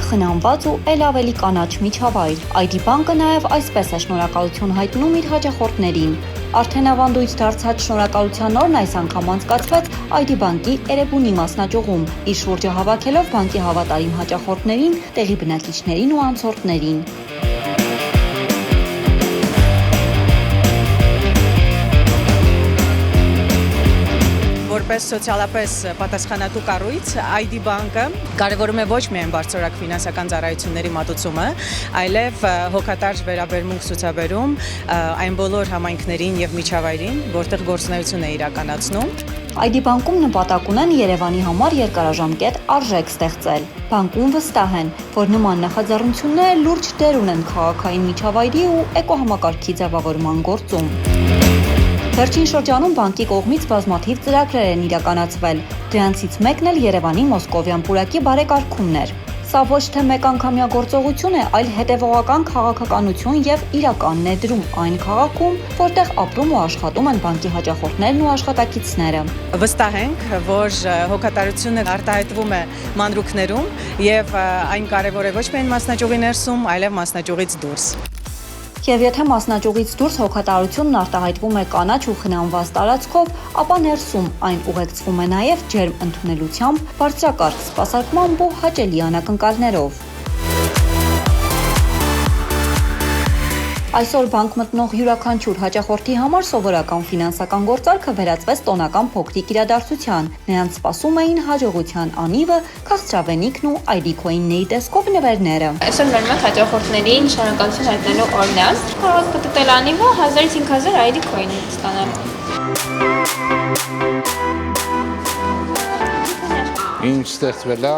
խնամված ու էլ ավելի կանաչ միջավայր։ ID բանկը նաև այսպես է շնորհակալություն հայտնում իր հաճախորդներին։ Արդեն ավանդույթ դարձած շնորհակալության օրն այս անգամ անցկացվեց ID բանկի Էրեբունի մասնաճյուղում, իր շուրջը հավաքելով բանկի հավատարիմ հաճախորդներին, տեղի բնակիչներին ու անցորդներին։ Որպես սոցիալապես պատասխանատու կառույց, ID բանկը կարևորում է ոչ միայն բարձրորակ ֆինանսական ծառայությունների մատուցումը, այլև հոգատար վերաբերմունք ցուցաբերում այն բոլոր համայնքներին եւ միջավայրին, որտեղ գործունեություն է իրականացնում։ ID բանկում նպատակ ունեն Երևանի համար երկարաժամկետ արժեք ստեղծել։ Բանկում վստահ են, որ նման նախաձեռնությունները լուրջ դեր ունեն քաղաքային միջավայրի ու էկոհամակարգի ձևավորման գործում։ Վերջին շրջանում բանկի կողմից բազմաթիվ ծրագրեր են իրականացվել, դրանցից մեկն էլ Երևանի Մոսկովյան պուրակի բարեկարգումն էր։ Սա ոչ թե մեկ անգամյա գործողություն է, այլ հետևողական քաղաքականություն եւ իրական ներդրում այն քաղաքում, որտեղ ապրում ու աշխատում են բանկի հաճախորդներն ու աշխատակիցները։ Վստահ ենք, որ հոգատարությունը արտահայտվում է մանրուքներում եւ այն կարեւոր է ոչ միայն մասնաճյուղի ներսում, այլև մասնաճյուղից դուրս։ Եվ եթե մասնաճյուղից դուրս հոգատարությունն արտահայտվում է կանաչ ու խնամված տարածքով, ապա ներսում այն ուղեկցվում է նաև ջերմ ընդունելությամբ, բարձրակարգ սպասարկմամբ ու հաճելի անակնկալներով։ Այսօր բանկ մտնող յուրաքանչյուր հաճախորդի համար սովորական ֆինանսական գործարքը վերածվեց տոնական փոքրիկ իրադարձության։ Նրանց սպասում էին հաջողության անիվը, քաղցրավենիքն ու ID coin-ների տեսքով նվերները։ Այսօր մեր մոտ հաճախորդներին շնորհակալություն հայտնելու օրն է։ Կարող եք պատտել անիվը 1000-5000 ID coin ստանալ։ Ինչ ստեղծվել է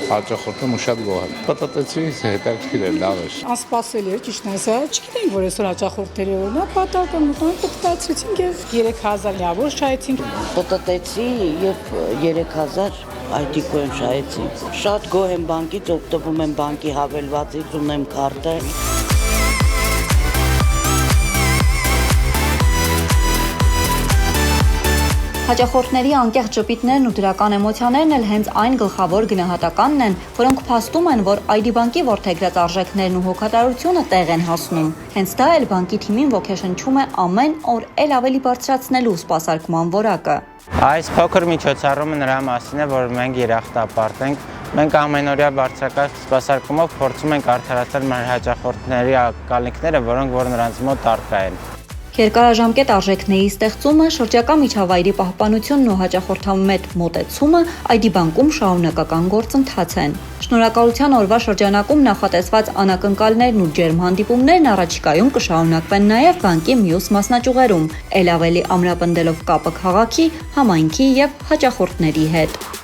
հաճախորդում ու շատ գոհ եմ։ Պատտեցի հետաքրքիր է, լավ է։ Անսպասելի էր, ճիշտն ասած, չգիտեինք, որ այսօր հաճախորդների օրն է, պատահական մտանք պատտեցինք եւ 3000 լյավոր շահեցինք։ Պատտեցի եւ 3000 ID coin շահեցի։ Շատ գոհ եմ բանկից, օգտվում եմ բանկի հավելվածից, ունեմ քարտը։ Հաճախորդների անկեղծ ժպիտներն ու դրական էմոցիաներն էլ հենց այն գլխավոր գնահատականն են, որոնք փաստում են, որ ID բանկի որդեգրած արժեքներն ու հոգատարությունը տեղ են հասնում։ Հենց դա էլ բանկի թիմին ոգեշնչում է ամեն օր էլ ավելի բարձրացնելու սպասարկման որակը։ Այս փոքր միջոցառումը նրա մասին է, որ մենք երախտապարտ ենք։ Մենք ամենօրյա բարձրակարգ սպասարկումով փորձում ենք արդարացնել մեր հաճախորդների ակալիքները, որոնք նրանց մոտ առկա են։ Երկարաժամկետ արժեքների ստեղծումը, շրջակա միջավայրի պահպանությունն ու հաճախորդամետ մոտեցումը ID բանկում շարունակական գործընթաց են։ Շնորհակալության օրվա շրջանակում նախատեսված անակնկալներն ու ջերմ հանդիպումներն առաջիկայում կշարունակվեն նաև բանկի մյուս մասնաճյուղերում, ել ավելի ամրապնդելով կապը քաղաքի, համայնքի եւ հաճախորդների հետ։